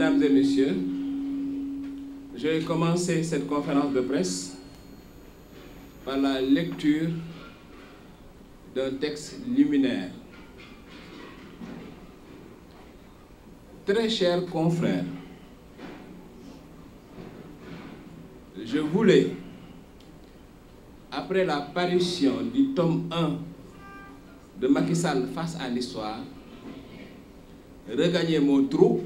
Mesdames et Messieurs, je vais commencer cette conférence de presse par la lecture d'un texte liminaire. Très chers confrères, je voulais, après la parution du tome 1 de Macky Sall face à l'histoire, regagner mon trou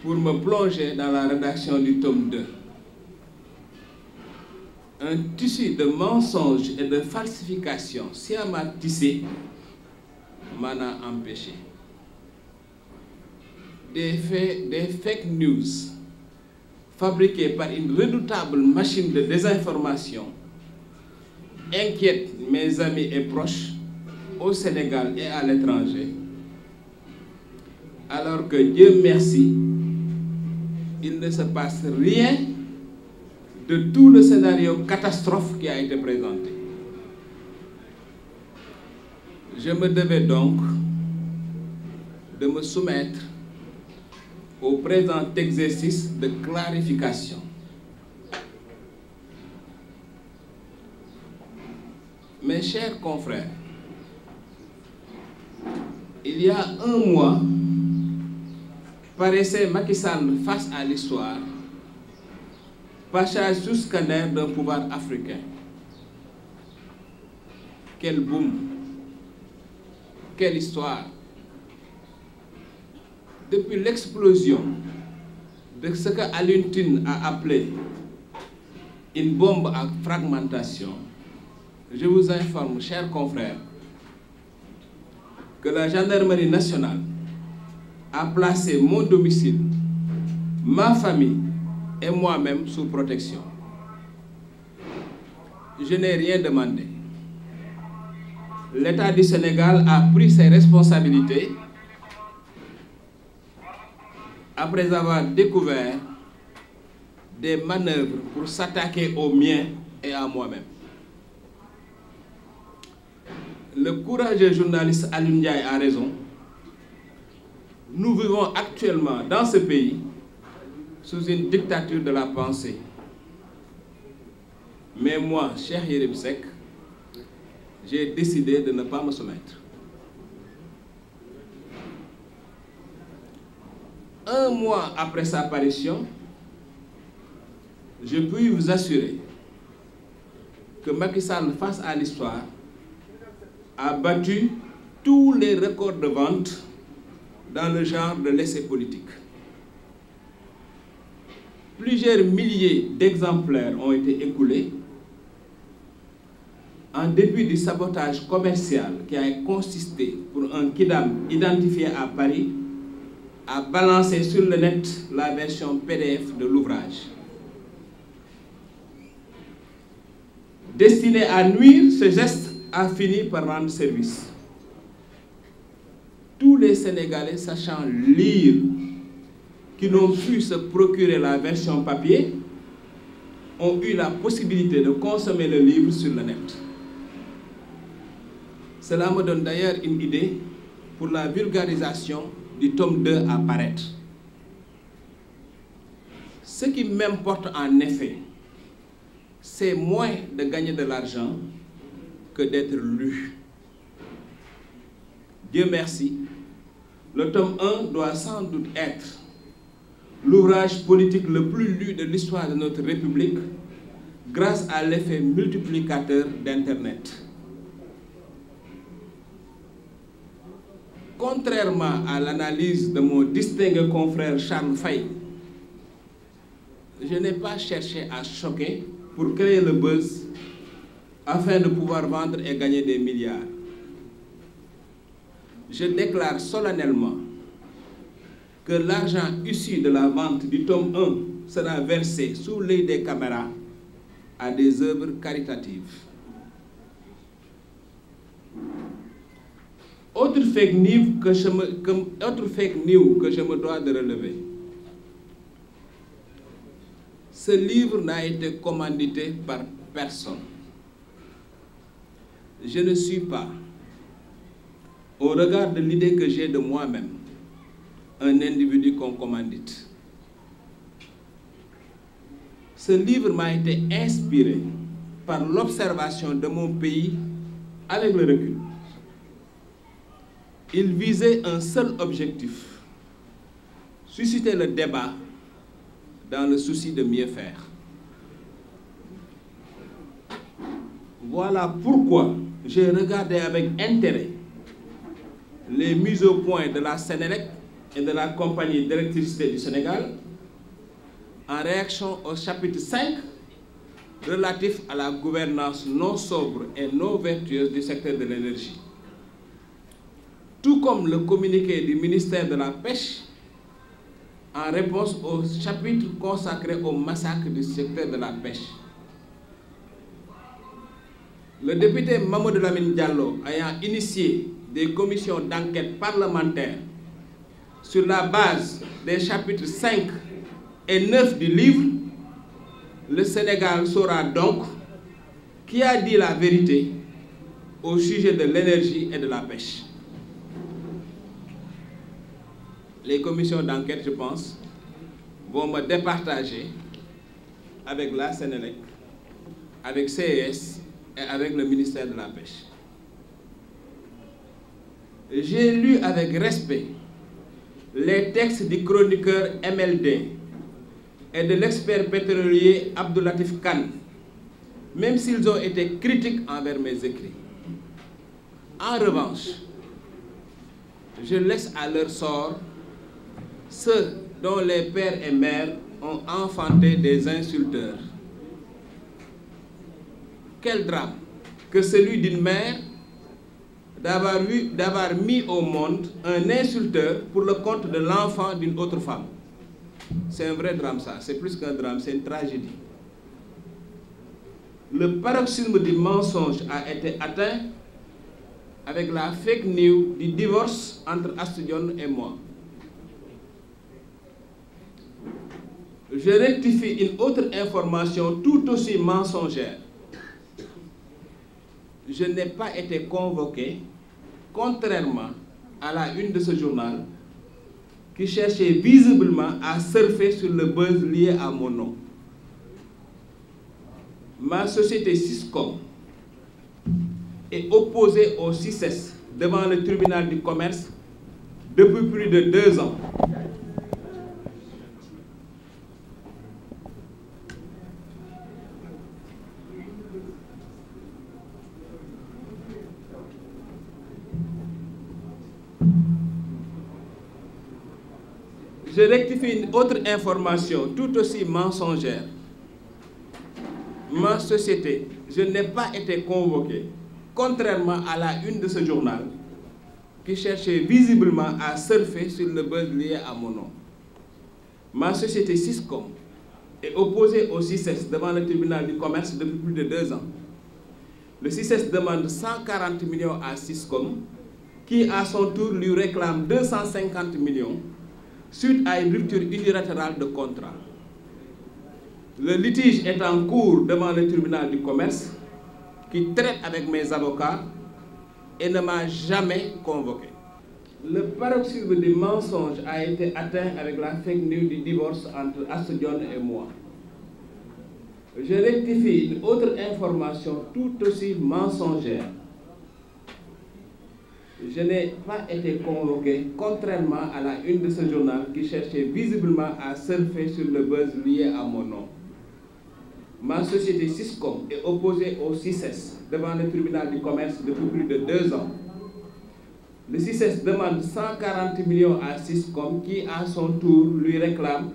pour me plonger dans la rédaction du tome 2. Un tissu de mensonges et de falsifications sciemment tissé m'en a empêché. Des fake news fabriqués par une redoutable machine de désinformation inquiètent mes amis et proches au Sénégal et à l'étranger, alors que Dieu merci, il ne se passe rien de tout le scénario catastrophe qui a été présenté. Je me devais donc de me soumettre au présent exercice de clarification. Mes chers confrères, il y a un mois, paraissait Macky Sall face à l'histoire, passage sous scanner d'un pouvoir africain. Quel boom! Quelle histoire! Depuis l'explosion de ce que Alioune Tine a appelé une bombe à fragmentation, je vous informe, chers confrères, que la gendarmerie nationale a placé mon domicile, ma famille et moi-même sous protection. Je n'ai rien demandé. L'État du Sénégal a pris ses responsabilités après avoir découvert des manœuvres pour s'attaquer aux miens et à moi-même. Le courageux journaliste Alioune Ndiaye a raison. Nous vivons actuellement dans ce pays sous une dictature de la pensée. Mais moi, Cheikh Yérim Seck, j'ai décidé de ne pas me soumettre. Un mois après sa parution, je puis vous assurer que Macky Sall, face à l'histoire, a battu tous les records de vente dans le genre de l'essai politique. Plusieurs milliers d'exemplaires ont été écoulés en dépit du sabotage commercial qui a consisté pour un kidam identifié à Paris à balancer sur le net la version PDF de l'ouvrage. Destiné à nuire, ce geste a fini par rendre service. Tous les Sénégalais sachant lire, qui n'ont pu se procurer la version papier, ont eu la possibilité de consommer le livre sur le net. Cela me donne d'ailleurs une idée pour la vulgarisation du tome 2 à paraître. Ce qui m'importe en effet, c'est moins de gagner de l'argent que d'être lu. Dieu merci, le tome 1 doit sans doute être l'ouvrage politique le plus lu de l'histoire de notre République grâce à l'effet multiplicateur d'Internet. Contrairement à l'analyse de mon distingué confrère Charles Faye, je n'ai pas cherché à choquer pour créer le buzz afin de pouvoir vendre et gagner des milliards. Je déclare solennellement que l'argent issu de la vente du tome 1 sera versé sous l'œil des caméras à des œuvres caritatives. Autre fake news que je me dois de relever. Ce livre n'a été commandité par personne. Je ne suis pas, au regard de l'idée que j'ai de moi-même, un individu qu'on commandite. Ce livre m'a été inspiré par l'observation de mon pays avec le recul. Il visait un seul objectif, susciter le débat dans le souci de mieux faire. Voilà pourquoi j'ai regardé avec intérêt les mises au point de la Sénélec et de la Compagnie d'électricité du Sénégal en réaction au chapitre 5 relatif à la gouvernance non sobre et non vertueuse du secteur de l'énergie. Tout comme le communiqué du ministère de la Pêche en réponse au chapitre consacré au massacre du secteur de la pêche. Le député Mamadou Lamine Diallo ayant initié des commissions d'enquête parlementaires sur la base des chapitres 5 et 9 du livre, le Sénégal saura donc qui a dit la vérité au sujet de l'énergie et de la pêche. Les commissions d'enquête, je pense, vont me départager avec la Sénélec, avec CES et avec le ministère de la Pêche. J'ai lu avec respect les textes du chroniqueur MLD et de l'expert pétrolier Abdoulatif Kane, même s'ils ont été critiques envers mes écrits. En revanche, je laisse à leur sort ceux dont les pères et mères ont enfanté des insulteurs. Quel drame que celui d'une mère d'avoir mis au monde un insulteur pour le compte de l'enfant d'une autre femme. C'est un vrai drame ça, c'est plus qu'un drame, c'est une tragédie. Le paroxysme du mensonge a été atteint avec la fake news du divorce entre Astou Dione et moi. Je rectifie une autre information tout aussi mensongère. Je n'ai pas été convoqué, contrairement à la une de ce journal, qui cherchait visiblement à surfer sur le buzz lié à mon nom. Ma société Siscom est opposée au CICES devant le tribunal du commerce depuis plus de 2 ans. Je rectifie une autre information tout aussi mensongère. Ma société, je n'ai pas été convoqué, contrairement à la une de ce journal, qui cherchait visiblement à surfer sur le buzz lié à mon nom. Ma société Siscom est opposée au CICES devant le tribunal du commerce depuis plus de 2 ans. Le CICES demande 140 millions à Siscom, qui à son tour lui réclame 250 millions suite à une rupture unilatérale de contrat. Le litige est en cours devant le tribunal du commerce qui traite avec mes avocats et ne m'a jamais convoqué. Le paroxysme du mensonge a été atteint avec la fake news du divorce entre Astou Dione et moi. Je rectifie une autre information tout aussi mensongère. Je n'ai pas été convoqué, contrairement à la une de ce journal qui cherchait visiblement à surfer sur le buzz lié à mon nom. Ma société Siscom est opposée au CICES devant le tribunal du commerce depuis plus de 2 ans. Le CICES demande 140 millions à Siscom qui, à son tour, lui réclame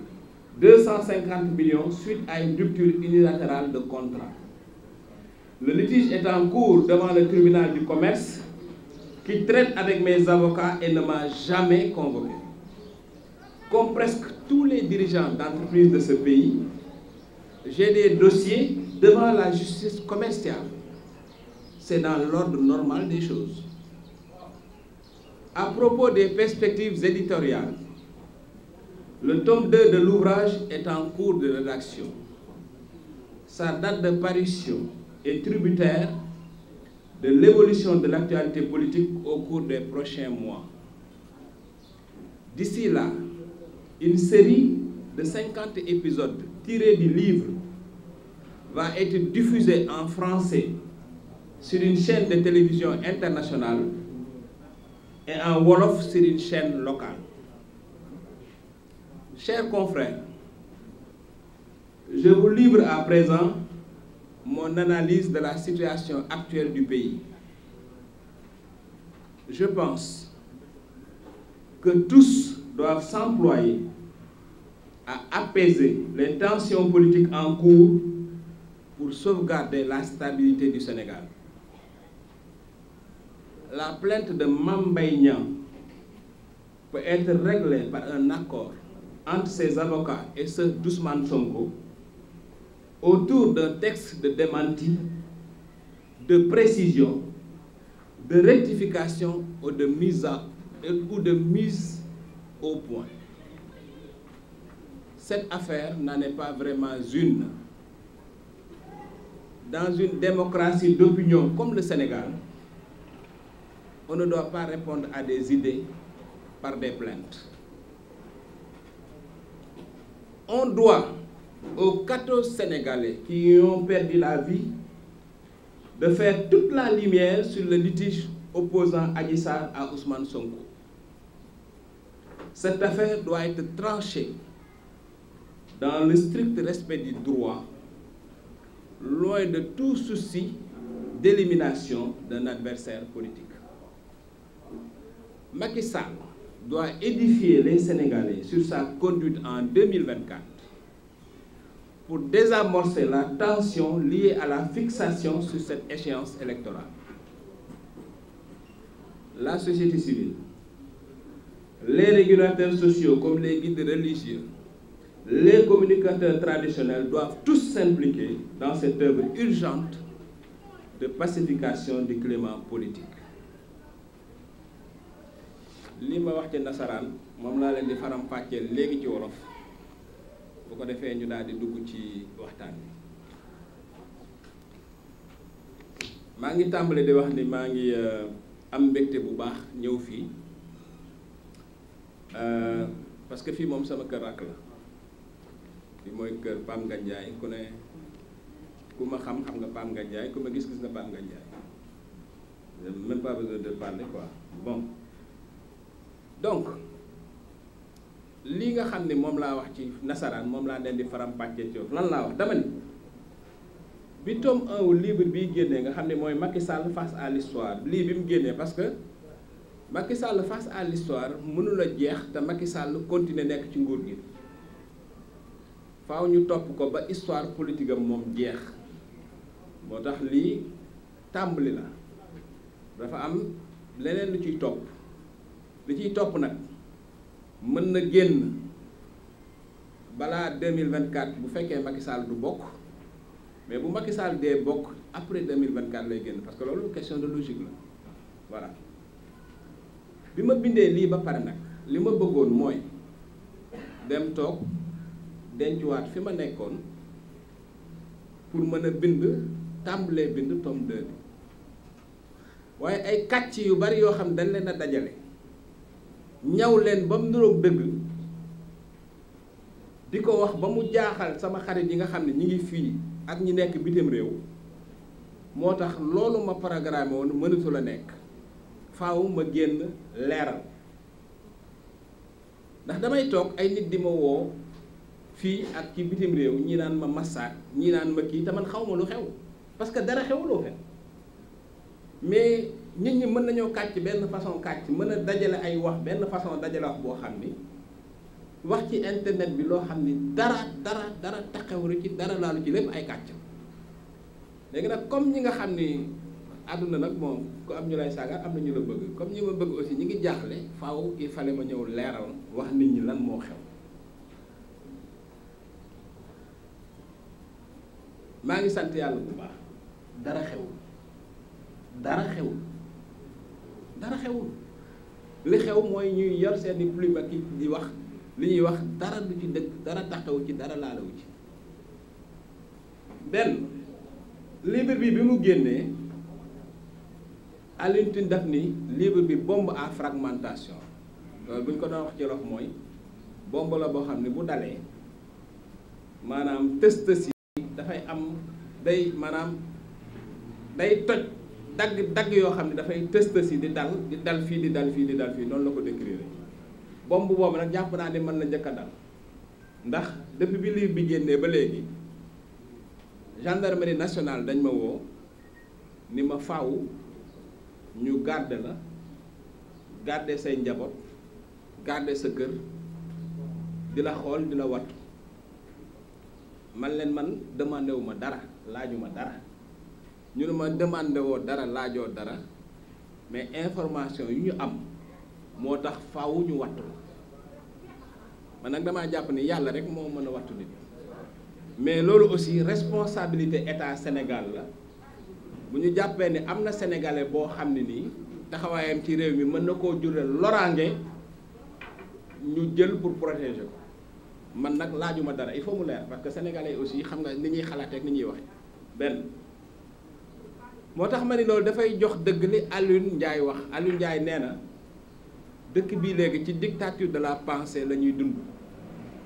250 millions suite à une rupture unilatérale de contrat. Le litige est en cours devant le tribunal du commerce qui traite avec mes avocats et ne m'a jamais convoqué. Comme presque tous les dirigeants d'entreprises de ce pays, j'ai des dossiers devant la justice commerciale. C'est dans l'ordre normal des choses. À propos des perspectives éditoriales, le tome 2 de l'ouvrage est en cours de rédaction. Sa date de parution est tributaire de l'évolution de l'actualité politique au cours des prochains mois. D'ici là, une série de 50 épisodes tirés du livre va être diffusée en français sur une chaîne de télévision internationale et en wolof sur une chaîne locale. Chers confrères, je vous livre à présent mon analyse de la situation actuelle du pays. Je pense que tous doivent s'employer à apaiser les tensions politiques en cours pour sauvegarder la stabilité du Sénégal. La plainte de Mame Mbaye Niang peut être réglée par un accord entre ses avocats et ceux d'Ousmane Sonko autour d'un texte de démenti, de précision, de rectification ou de mise au point. Cette affaire n'en est pas vraiment une. Dans une démocratie d'opinion comme le Sénégal, on ne doit pas répondre à des idées par des plaintes. On doit aux 14 Sénégalais qui ont perdu la vie de faire toute la lumière sur le litige opposant Adji Sarr à Ousmane Sonko. Cette affaire doit être tranchée dans le strict respect du droit, loin de tout souci d'élimination d'un adversaire politique. Macky Sall doit édifier les Sénégalais sur sa conduite en 2024 pour désamorcer la tension liée à la fixation sur cette échéance électorale. La société civile, les régulateurs sociaux comme les guides religieux, les communicateurs traditionnels doivent tous s'impliquer dans cette œuvre urgente de pacification du climat politique. li ma wax ci nasaraan moom laa leen di faram-fàcceel léegi ci wolof bu ko defee ñu daal di dugg ci waxtaan bi. maa ngi tàmbale di wax ni maa ngi am mbégte bu baax ñëw fii parce que fii moom sama kër rakk la fii mooy kër Pam Ngagne Ndiaye ku ne ku ma xam nga Pam Ngagne Ndiaye ku ma gis nga Pam Ngagne Ndiaye même pas besoin de parler quoi. Bon donc lii nga xam ne moom laa wax ci nasaraan moom laa leen di faram-pàccee ci lan laa wax dama ni bi tome 1 wu livre bii génnee nga xam ne mooy Macky Sall face à l'histoire lii bi mu génnee parce que Macky Sall face à l'histoire mënul a jeex te Macky Sall continuer nekk ci nguur gi faaw ñu topp ko ba histoire politique am moom jeex moo tax lii tàmbali la dafa am leneen lu ciy topp li ciy topp nag mën na génn balaa 2024 bu fekkee Macky Sall du bokk mais bu Macky Sall dee bokk après 2024 lay génn parce que loolu question de logique la voilà. bi ma bindee lii ba pare nag li ma bëggoon mooy dem toog dencuwaat fi ma nekkoon pour mën a bind tàmbalee bind tome 2 bi waaye ay kàcc yu bari yoo xam dañ leen a dajale ñaw leen ba mu niroog dëgg di ko wax ba mu jaaxal sama xarit yi nga xam ne ñi ngi fii ak ñi nekk bitim réew moo tax loolu ma programme woon mënatu la nekk faaw ma génn leeral ndax damay toog ay nit di ma woo fii ak ci bitim réew ñi naan ma massaak ñi naan ma kii te man xaw ma lu xew parce que dara xewloo fe mais nit ñi mën nañoo kàcc benn façon kàcc mën a dajale ay wax benn façon dajale wax boo xam ni wax ci internet bi loo xam ni dara taxawru ci dara laalu ci lépp ay kàcc léegi nag comme ñi nga xam ni àdduna nag moom ku am ñu lay saaga am na ñu la bëgg comme ñi ma bëgg aussi ñi ngi jaaxle faaw il fallait ma ñëw leeral wax nit ñi lan moo xew. maa ngi sant yàlla bu baax dara xewul li xew mooy ñuy yor seeni plume ak di wax li ñuy wax dara du ci dëgg dara taxawu ci dara laalawu ci. benn livre bi mu génnee Alioune Tine daf ni livre bi bombe à fragmentation loolu bu ñu ko doon wax ci lox mooy bomb la boo xam ne bu dalee maanaam tës yi dafay am day maanaam day toj dagg yoo xam ne dafay tës yi di dal fii di dal fii di dal fii noonu la ko décrire bomb boobu nag jàpp naa ne mën na njëkk a dal ndax depuis bi livre bi génnee ba léegi gendarmerie nationale dañ ma woo ni ma faaw ñu garder la garder say njaboot garder sa kër di la xool di la wattu man leen man demandé wu ma dara laaju ma dara ñu ne ma demandé woo dara laajoo dara mais information yu ñu am moo tax faaw ñu wattu la man nag damaa jàpp ni yàlla rek moo mën a wattu nit mais loolu aussi responsabilité état Sénégal la bu ñu jàppee ni am na sénégalais boo xam ne nii taxawaayam ci réew mi mën na koo jural loraange ñu jël pour protéger ko man nag laajuma dara il faut mu leer parce que sénégalais aussi xam nga ni ñuy xalaatee ak ni ñuy waxe benn moo tax ma ni loolu dafay jox dëgg li Alioune Ndiaye wax Alioune Ndiaye nee na dëkk bii léegi ci dictature de la pensée la ñuy dund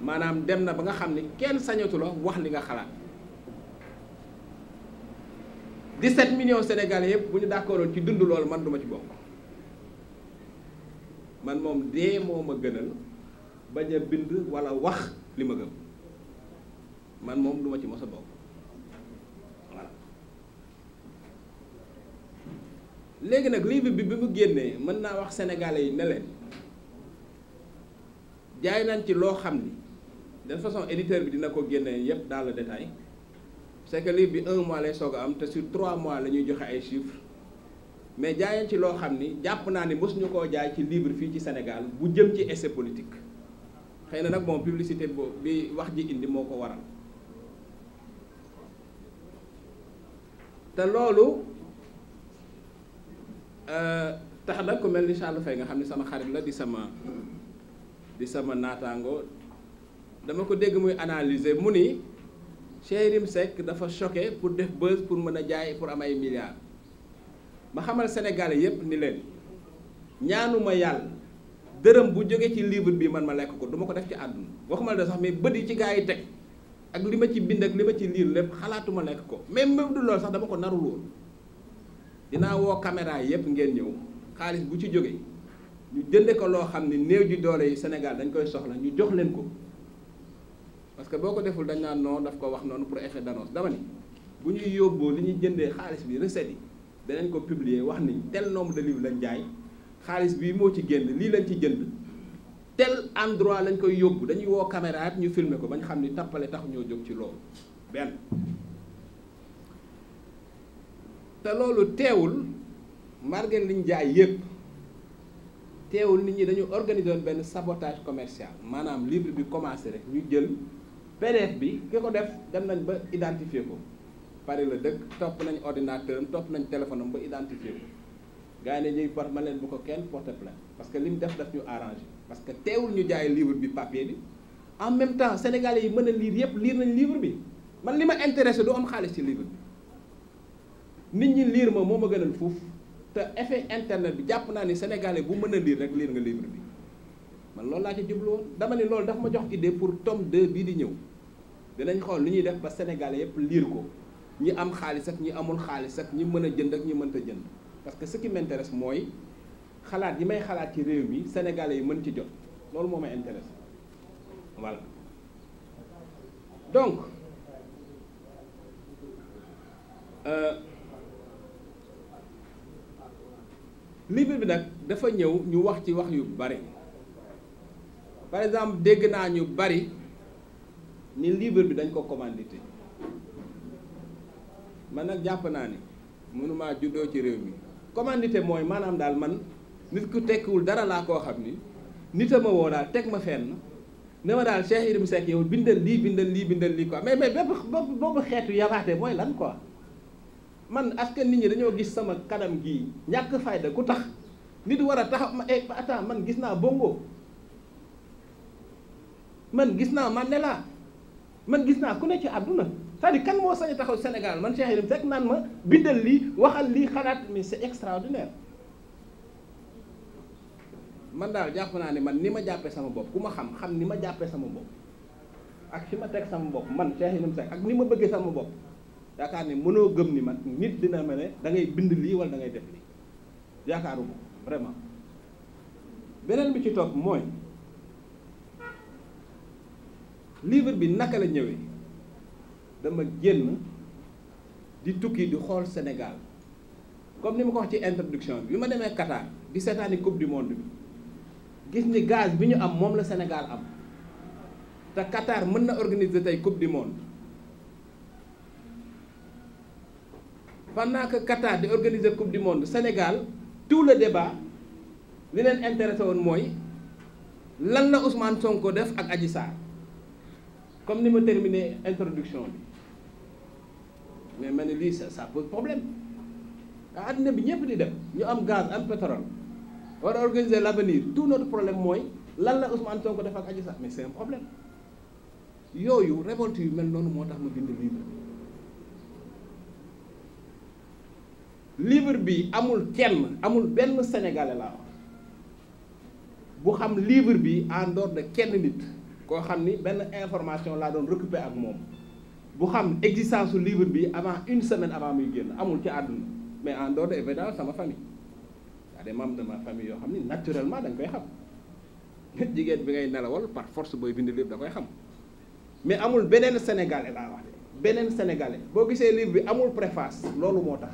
maanaam dem na ba nga xam ni kenn sañatu la wax li nga xalaat 17 millions sénégalais yëpp bu ñu d'accordoon ci dund loolu man duma ci bokk man moom dee moo ma gënal bañ a bind walla wax li ma gëm man moom duma ci mos a bokk voilà léegi nag livre bi mu génnee mën naa wax sénégalais yi ne leen jaay nañ ci loo xam ni de toute façon éditeur bi dina ko génne yépp dans le détail c'est que livre bi 1 mois lay soog a am te sur 3 mois la ñuy joxe ay chiffres mais jaay nañ ci loo xam ni jàpp naa ni mosuñu koo jaay ci livre fii ci Sénégal bu jëm ci essai politique xëy na nag moom publicité boobu bi wax ji indi moo ko waral te loolu tax na ku mel ni Charles Faye nga xam ne sama xarit la di sama naataango dama ko dégg muy analyser mu ni Cheikh Yérim Seck dafa choqué pour def buzz pour mën a jaay pour am ay milliards ma xamal Sénégalais yépp ni leen ñaanuma yàlla dërëm bu jóge ci livre bi man ma lekk ko duma ko def ci àdduna waxuma la sax mais bët yi ci gaa yi teg ak li ma ci bind ak li ma ci liir lépp xalaatuma lekk ko même du loolu sax dama ko narul woon dinaa woo caméra yépp ngeen ñëw xaalis bu ci jóge ñu jënde ko loo xam ne néew ji doole yi Sénégal dañ koy soxla ñu jox leen ko parce que boo ko deful dañ naan non daf ko wax noonu pour effet d'annonce dama ni bu ñuy yóbboo li ñuy jëndee xaalis bi recettes yi danañ ko publier wax ni tel nombre de livres lañ jaay xaalis bi moo ci génn lii lañ ci jënd tel endroit lañ koy yóbbu dañuy woo caméra at ñu filmer ko bañ xam ni tappale tax ñoo jóg ci loolu benn te loolu teewul margen liñ jaay yépp teewul nit ñi dañu organiser woon benn sabotage commercial maanaam livre bi commencé rek ñu jël PDF bi ki ko def dem nañ ba identifier ko Paris la dëkk topp nañ ordinateur am topp nañ téléphone am ba identifier ko gars yi ne ñuy porte ma leen bu ko kenn porter plainte parce que li mu def daf ñu arrangé parce que teewul ñu jaay livre bi papier bi en même temps sénégalais yi mën a lire yépp lire nañ livre bi man li ma intéressé du am xaalis ci livre bi nit ñi lire ma moo ma gënal fuuf te effet internet bi jàpp naa ni sénégalais bu mën a lire rek lire nga livre bi man loolu laa ci jublu woon dama ni loolu dafa ma jox idée pour tome 2 bii di ñëw dinañ xool lu ñuy def ba sénégalais yépp lire ko ñi am xaalis ak ñi amul xaalis ak ñi mën a jënd ak ñi mënta jënd parce que ce qui m'intéresse mooy xalaat yi may xalaat ci réew mi sénégalais yi mën ci jot loolu moo may intéressé voilà donc livre bi nag dafa ñëw ñu wax ci wax yu bari par exemple dégg naa ñu bari ni livre bi dañ ko commandité man nag jàpp naa ni mënumaa juddoo ci réew mi commandité mooy maanaam daal man nit ku tekkiwul dara laa koo xam ni nit a ma woo daal teg ma fenn ne ma daal Cheikh Yérim Seck yow bindal lii bindal lii bindal lii quoi mais boobu xeetu yabaate mooy lan quoi man askan nit ñi dañoo gis sama kanam gii ñàkk fayda ku tax nit war a taxaw ma attends man gis naa Bongo man gis naa Mandela man gis naa ku ne ci àdduna c'est-à-dire kan moo sañ a taxaw Sénégal man Cheikh Yérim Seck naan ma bindal lii waxal lii xalaat mais c'est extraordinaire man daal jàpp naa ne man ni ma jàppee sama bopp ku ma xam ni ma jàppee sama bopp ak fi ma teg sama bopp man Cheikh Yérim Seck ak ni ma bëggee sama bopp yaakaar ne mënoo gëm ni man nit dina ma ne da ngay bind lii wala da ngay def lii yaakaaru ko vraiment. beneen bi ci topp mooy livre bi naka la ñëwee dama génn di tukki di xool Sénégal comme ni ma ko wax ci introduction bi ma demee Qatar di seetaani coupe du monde bi gis ni gaz bi ñu am moom la Sénégal am te Qatar mën na organiser tey coupe du monde pendant que Qatar di organiser coupe du monde Sénégal tout le débat li leen intéressé woon mooy lan la Ousmane Sonko def ak Adji Sarr comme ni ma terminé introduction bi mais ma ne lii ça pose problème adduna bi ñëpp di dem ñu am gaz am pétrole war a organiser l'avenir tout notre problème mooy lan la Ousmane Sonko def ak Adji Sarr mais c'est un problème yooyu révolte yu mel noonu moo tax ma bind livre bi amul kenn amul benn sénégalais laa wax bu xam livre bi en dehors de kenn nit koo xam ni benn information laa doon récupérer ak moom bu xam existence su livre bi avant une semaine avant muy génn amul ci àdduna mais en dehors de évidemment sama famille y a des membres de ma famille yoo xam ni naturellement dañ koy xam jigéen bi ngay nelawal par force booy bind livre da koy xam mais amul beneen sénégalais laa wax de beneen sénégalais boo gisee livre bi amul préface loolu moo tax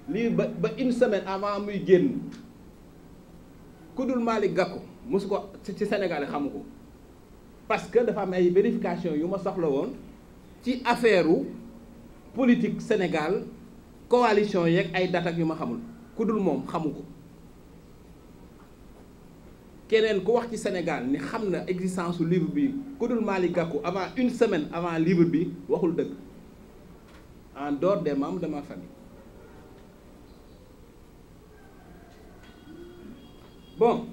livre ba une semaine avant muy génn ku dul Malick Gakou mosu ko ci sénégalais xamu ko parce que dafa am ay vérification yu ma soxla woon ci affaire politique Sénégal coalition yeeg ay date ak yu ma xamul ku dul moom xamu ko keneen ku wax ci Sénégal ni xam na existence su livre bi ku dul Malick Gakou avant une semaine avant livre bi waxul dëgg en dehors des membres de ma famille. Bon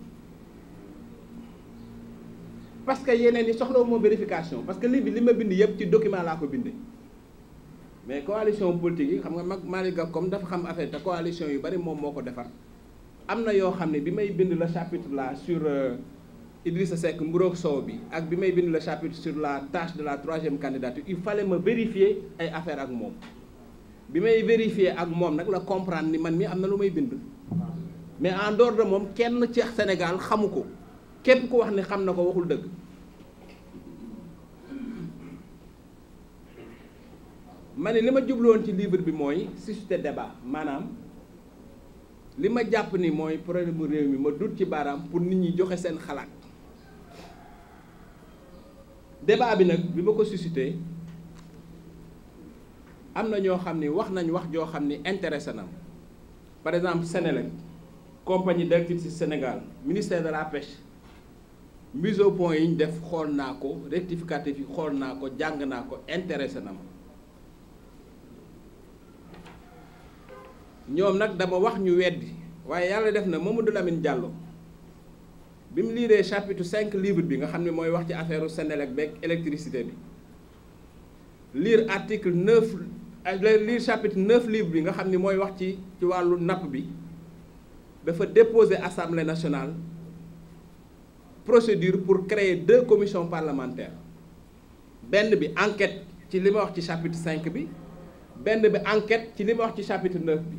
parce que yeneen yi soxlawu ma vérification parce que livre bi li ma bind yëpp ci document laa ko bindee mais coalition politique yi xam nga mag Malick Gakou comme dafa xam affaire te coalition yu bari moom moo ko defar am na yoo xam ne bi may bind le chapitre là sur Idrissa Seck mburoog sow bi ak bi may bind le chapitre sur la tâche de la troisième candidature il fallait me vérifier ay affaire ak moom bi may vérifier ak moom nag la comprendre ni man mi am na lu may bind mais en dehors de moom kenn ci Sénégal xamu ko képp ku wax ni xam na ko waxul dëgg ma ne li ma jubloon ci livre bi mooy susciter débat maanaam li ma jàpp ni mooy problème mu réew mi ma dut ci baaraam pour nit ñi joxe seen xalaat débat bi nag bi ma ko susciter am na ñoo xam ni wax nañ wax joo xam ni intéressé na par exemple Sénélec compagnie d'électricité Sénégal ministère de la pêche mise au point yi ñu def xool naa ko rectificatif yi xool naa ko jàng naa ko intéressé na ma ñoom nag dama wax ñu weddi waaye yàlla def na Mamadou Lamine Diallo bi mu liiree chapitre 5 livre bi nga xam ne mooy wax ci affaire Sénélec beeg électricité bi lire article 9 lire chapitre 9 livre bi nga xam ni mooy wax ci wàllu napp bi dafa déposer Assemblée nationale procédure pour créer 2 commissions parlementaires benn bi enquête ci li ma wax ci chapitre 5 bi benn bi enquête ci li ma wax ci chapitre 9 bi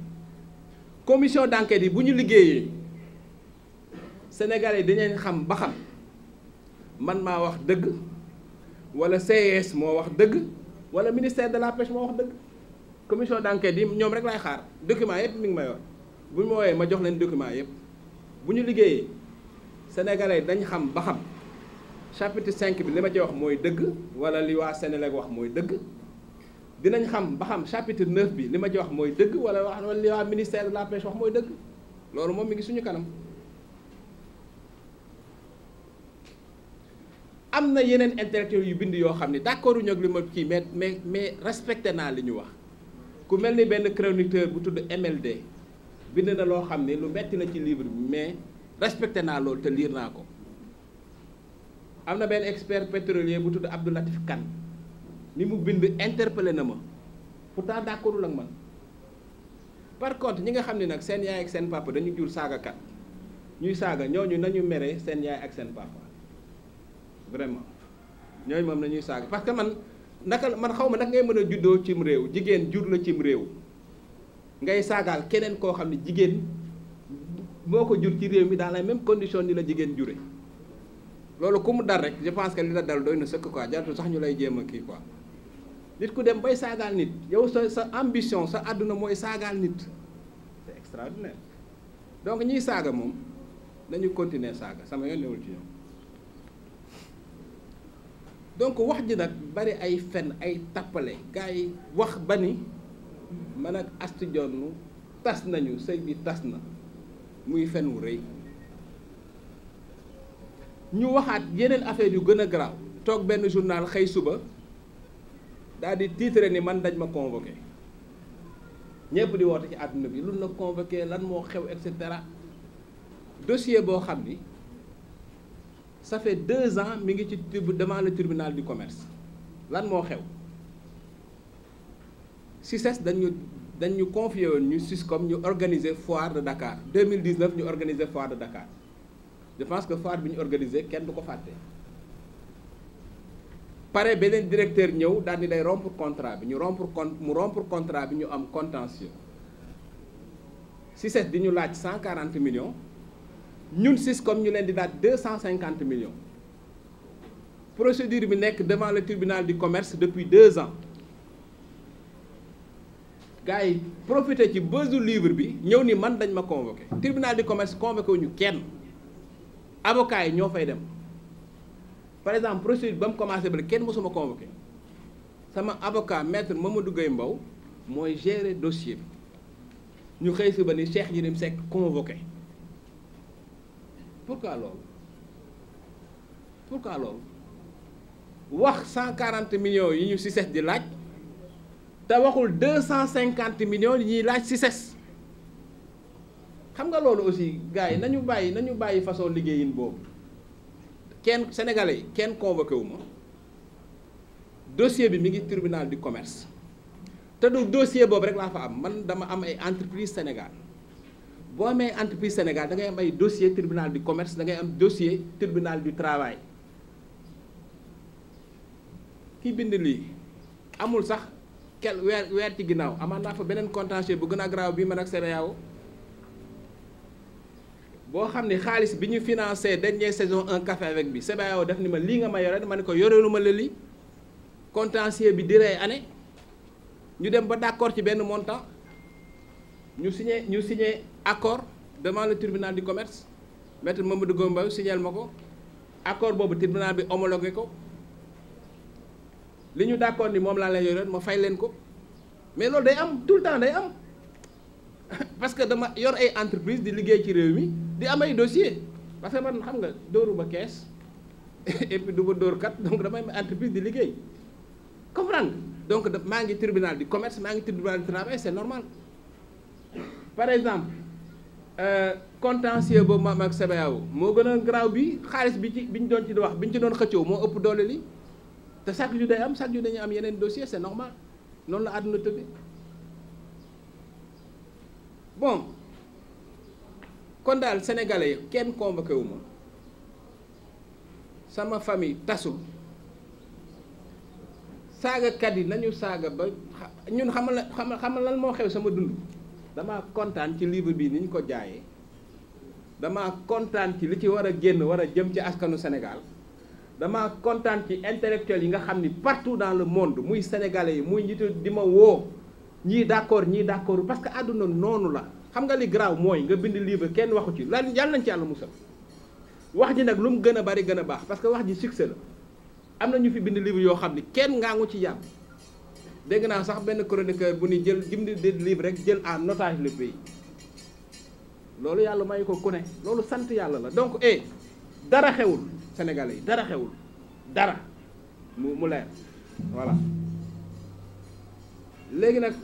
commission d'enquête yi bu ñu liggéeyee Sénégalais yi dinañ xam ba xam man maa wax dëgg wala CES moo wax dëgg wala ministère de la pêche moo wax dëgg commission d'enquête yi ñoom rek laay xaar document yëpp mi ngi ma yor bu ñu ma woowee ma jox leen document yëpp bu ñu liggéeyee Sénégalais yi dañ xam ba xam chapitre 5 bi li ma ci wax mooy dëgg wala li waa Sénélec wax mooy dëgg dinañ xam ba xam chapitre 9 bi li ma ci wax mooy dëgg wala li waa ministère de la pêche wax mooy dëgg loolu moom mi ngi suñu kanam. am na yeneen intellectuels yu bind yoo xam ne d'accord uñu ak li ma kii mais respecté naa li ñu wax ku mel ni benn chroniqueur bu tudd MLD bind na loo xam ne lu metti na ci livre bi mais respecté naa loolu te liir naa ko. am na benn expert pétrolier bu tudd Abdou Latif Kane ni mu bind interpellé na ma pourtant d'accordul ak man par contre ñi nga xam ne nag seen yaay ak seen papa dañu jur saagakat ñuy saaga ñooñu nañu mere seen yaay ak seen papa vraiment ñooñu moom nañuy saaga parce que man xaw ma nag ngay mën a juddoo cim réew jigéen jur la cim réew ngay saagaal keneen koo xam ne jigéen moo ko jur ci réew mi dans la même condition ni la jigéen jure loolu ku mu dal rek je pense que li la dal doy na sëkk quoi jaratu sax ñu lay jéem a kii quoi nit ku dem bay saagaal nit yow sa ambition sa àdduna mooy saagaal nit c'est extraordinaire donc ñiy saaga moom nañu continuer saaga sama yoon newul ci ñoom donc wax ji nag bari ay fen ay tappale gars yi wax ba ni man ak Astou Dione tas nañu sëy bi tas na muy fen wu rëy ñu waxaat yeneen affaire yu gën a garaaw toog benn journal xëy suba daal di titre ni man dañ ma convoqué ñëpp di woote ci àdduna bi lu la convoqué lan moo xew et cetera dossier boo xam ni ça fait 2 ans mi ngi ci devant le tribunal du commerce lan moo xew CICES dañu confié woon ñu SYSCOM ñu organiser foire de Dakar 2019 ñu organiser foire de Dakar je pense que foire bi ñu organiser kenn du ko fàtte pare beneen directeur ñëw daal di day rompre contrat bi mu rompre contrat bi ñu am contentieux CICES di ñu laaj 140 millions ñun SYSCOM ñu leen di laaj 250 millions procédure bi nekk devant le tribunal du commerce depuis 2 ans gars yi profité ci buzz livre bi ñëw ni man dañ ma convoqué tribunal du commerce convoqué wu ñu kenn avocat yi ñoo fay dem par exemple procédure ba mu commencé ba kenn mosuma convoqué sama avocat maître Mamadou Gueye Mbow mooy gérer dossier bi ñu xëy si ba ni Cheikh Yérim Seck convoqué pourquoi loolu wax 140 millions yi ñu CICES di laaj te waxul 250 millions yi ñuy laaj CICES xam nga loolu aussi gars yi nañu bàyyi façon liggéeyin boobu kenn sénégalais yi kenn convoqué wu ma dossier bi mi ngi tribunal du commerce te du dossier boobu rek laa fa am man dama am ay entreprise Sénégal boo amee entreprise Sénégal da ngay am ay dossier tribunal du commerce da ngay am dossier tribunal du travail ki bind lii amul sax weer ci ginnaaw amaan naa fa beneen contentieux bu gën a grave bii man ak CEDEAO boo xam ne xaalis bi ñu financé dernière saison un café avec bi CEDEAO def ni ma lii nga ma yore ma ne ko yoreelu ma la lii contentieux bi diree année ñu dem ba d'accord ci benn montant ñu signé accord devant le tribunal du commerce maître Mamadou Gomba signal ma ko accord boobu tribunal bi homologué ko li ñu d'accord ni moom laa leen yoroon ma fay leen ko mais loolu day am tout le temps day am parce que dama yor ay entreprise di liggéey ci réew mi di am ay dossier parce que man xam nga dóoruma kees et puis du ma dóor kat donc damay am entreprise di liggéey comprendre donc maa ngi tribunal du commerce maa ngi tribunal du travail c'est normal par exemple contentieux boobu ma ak CBAO moo gën a garaaw bi xaalis bi ñu doon ci wax bi ñu ci doon xëccoo moo ëpp doole li te chaque jour day am chaque jour dañuy am yeneen dossier c'est normal noonu la àdduna tëddee bon kon daal sénégalais yi kenn convoqué wu ma sama famille tasul saagakat yi nañu saaga ba ñun xamal lan moo xew sama dund damaa kontaan ci livre bi ni ñu ko jaayee damaa kontaan ci li ci war a génn war a jëm ci askanu Sénégal damaa kontaan ci intellectuels yi nga xam ni partout dans le monde muy sénégalais yi muy njiitu di ma woo ñii d'accord parce que àdduna noonu la xam nga li garaaw mooy nga bind livre kenn waxu ci lan yàlla nañ ci yàlla musal wax ji nag lu mu gën a bari gën a baax parce que wax ji succès la am na ñu fi bind livre yoo xam ni kenn ngaangu ci yàlla dégg naa sax benn chroniqueur bu ni jël bind livre rek jël en otage le pays loolu yàlla may ko ku ne loolu sant yàlla la donc dara xewul sénégalais yi dara xewul dara mu leer voilà léegi nag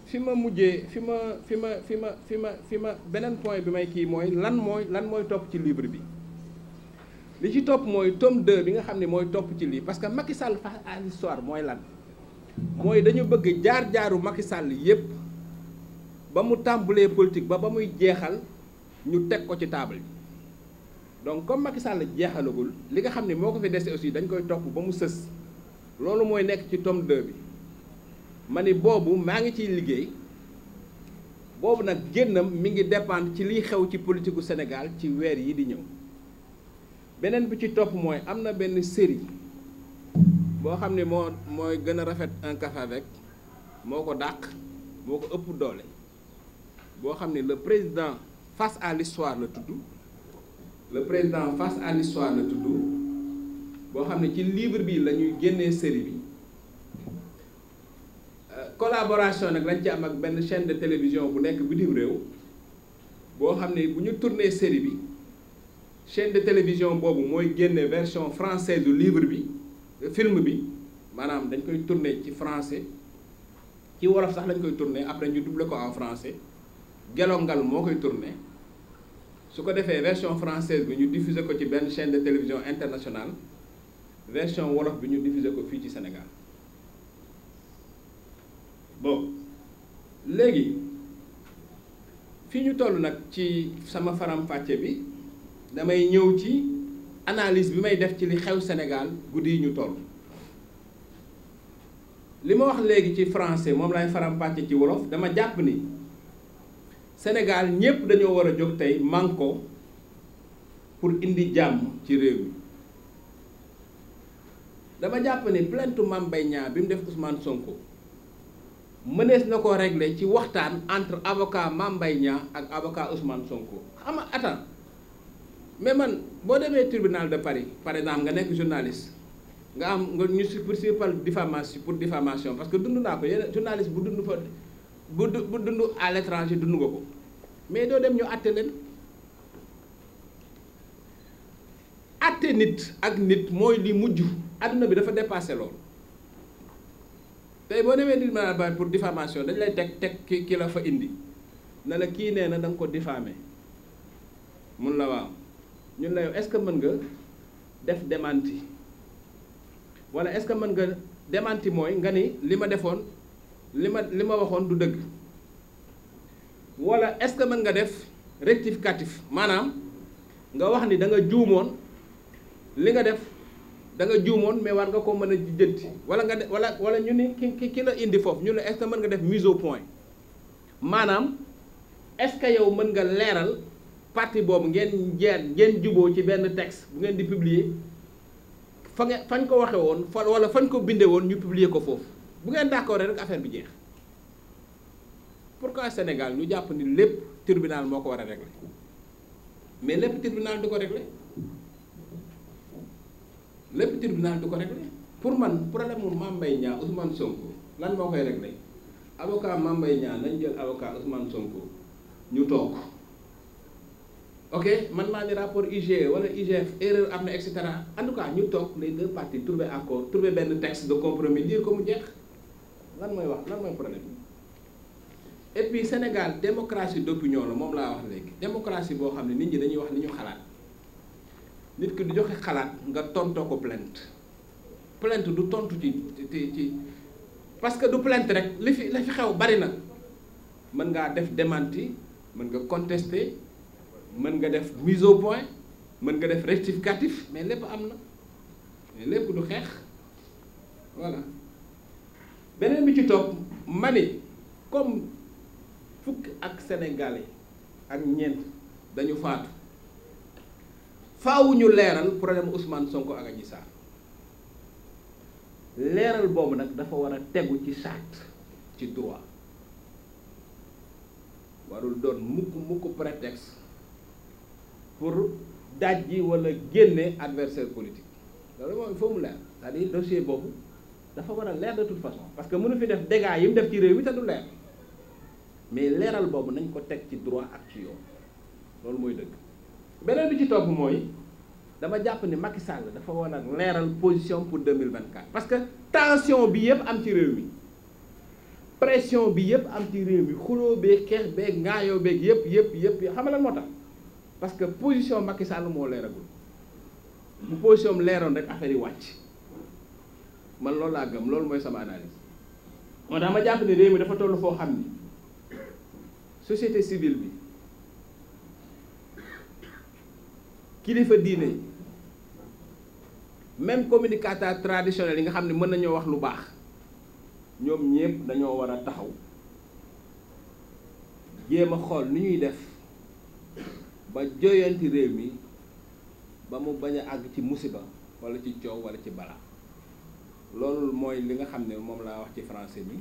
fi ma mujjee fi ma beneen point bi may kii mooy lan mooy topp ci livre bi li ci topp mooy tome 2 bi nga xam ne mooy topp ci lii parce que Macky Sall face à l'histoire mooy lan mooy dañu bëgg jaar-jaaru Macky Sall yépp ba mu tàmbalee politique ba muy jeexal ñu teg ko ci table bi donc comme Macky Sall jeexalagul li nga xam ne moo ko fi dese aussi dañ koy topp ba mu sës loolu mooy nekk ci tome 2 bi ma ni boobu maa ngi ciy liggéey boobu nag génnam mi ngi dépendre ci liy xew ci politique gu Sénégal ci weer yi di ñëw beneen bi ci topp mooy am na benn série boo xam ne mooy gën a rafet un café avec moo ko dàq moo ko ëpp doole boo xam ne le président face à l'histoire la tudd le président face à l'histoire la tudd boo xam ne ci livre bi la ñuy génnee série bi collaboration nag lañ ci am ak benn chaîne de télévision bu nekk bitim réew boo xam ne bu ñu tourné série bi chaîne de télévision boobu mooy génne version française du livre bi film bi maanaam dañ koy tourné ci français ci wolof sax lañ koy tourné après ñu doublé ko en français gelongal moo koy tourné su ko defee version française bi ñu diffusé ko ci benn chaîne de télévision internationale version wolof bi ñu diffusé ko fii ci Sénégal bon léegi fi ñu toll nag ci sama faram-fàcce bi damay ñëw ci analyse bi may def ci li xew Sénégal guddi yi ñu toll li ma wax léegi ci français moom lay faram-fàcce ci wolof dama jàpp ni Sénégal ñépp dañoo war a jóg tey manko pour indi jàmm ci réew mi dama jàpp ni plainte Mame Mbaye Niang bi mu def Ousmane Sonko mënees na ko régler ci waxtaan entre avocat Mame Mbaye Niang ak avocat Ousmane Sonko xam nga attends mais man boo demee tribunal de Paris par exemple nga nekk journaliste nga am nga ñu poursuivre par diffamation parce que dund naa ko yeneen journaliste bu dund fa bu dund à l'étranger dund nga ko mais doo dem ñu àtte leen àtte nit ak nit mooy li mujj àdduna bi dafa dépassé loolu tey boo demee tribunal ba pour diffamation dañ lay teg ki la fa indi na la kii nee na da nga ko diffamé mun la waaw ñun la yow est-ce que mën nga def démenti wala est-ce que mën nga démenti mooy nga ni li ma defoon li ma waxoon du dëgg wala est-ce que mën nga def rectificatif maanaam nga wax ni da nga juumoon li nga def da nga juumoon mais war nga ko mën a jënti wala nga wala ñu ni ki la indi foofu ñu ne est-ce que mën nga def mise au point maanaam est-ce que yow mën nga leeral partie boobu ngeen juboo ci benn texte bu ngeen di publier fañ ko waxe woon wala fañ ko bindee woon ñu publier ko foofu bu ngeen d'accord rek affaire bi jeex pourquoi Sénégal ñu jàpp ni lépp tribunal moo ko war a régler mais lépp tribunal du ko régler lépp tribunal du ko régler pour man problème mu Mame Mbaye Niang Ousmane Sonko lan moo koy régler avocat Mame Mbaye Niang nañ jël avocat Ousmane Sonko ñu toog ok man maa ni rapport IGE wala IGF erreur am na et cetera en tout cas ñu toog les deux parties trouver accord trouver benn texte de compromis dire ko mu jeex lan mooy problème et puis Sénégal démocratie d'opinion la moom laa wax léegi démocratie boo xam ne nit ñi dañuy wax li ñu xalaat nit ki du joxe xalaat nga tontoo ko plainte du tontu ci parce que du plainte rek li fi xew bari na mën ngaa def démenti mën nga contester mën nga def mise au point mën nga def rectificatif mais lépp am na mais lépp du xeex voilà beneen bi ci topp ma ni comme fukk ak sénégalais ak ñeent dañu faatu faaw ñu leeral problème Ousmane Sonko ak Adji Sarr leeral boobu nag dafa war a tegu ci charte ci droit warul doon mukk prétexte pour dajji wala génne adversaire politique loolu moom il faut mu leer c'est-à-dire dossier boobu dafa war a leer de toute façon parce que mënu fi def dégâts yi mu def ci réew mi te du leer mais leeral boobu nañ ko teg ci droit ak ci yoon loolu mooy dëgg beneen bi ci topp mooy dama jàpp ni Macky Sall dafa war a leeral position pour 2024 parce que tension bi yëpp am ci réew mi pression bi yëpp am ci réew mi xuloo beeg xeex beeg ngaayoo beeg yëpp xam nga lan moo tax parce que position Macky Sall moo leeragul bu position am leeroon rek affaire yi wàcc man loolu laa gëm loolu mooy sama analyse moo tax ma jàpp ni réew mi dafa toll foo xam ni société civile bi kilifa diine même communicateur traditionnel yi nga xam ne mën nañoo wax lu baax ñoom ñëpp dañoo war a taxaw jéem a xool ni ñuy def ba joyanti réew mi ba mu bañ a àgg ci musiba walla ci coow walla ci balaa loolu mooy li nga xam ne moom laa wax ci français bi.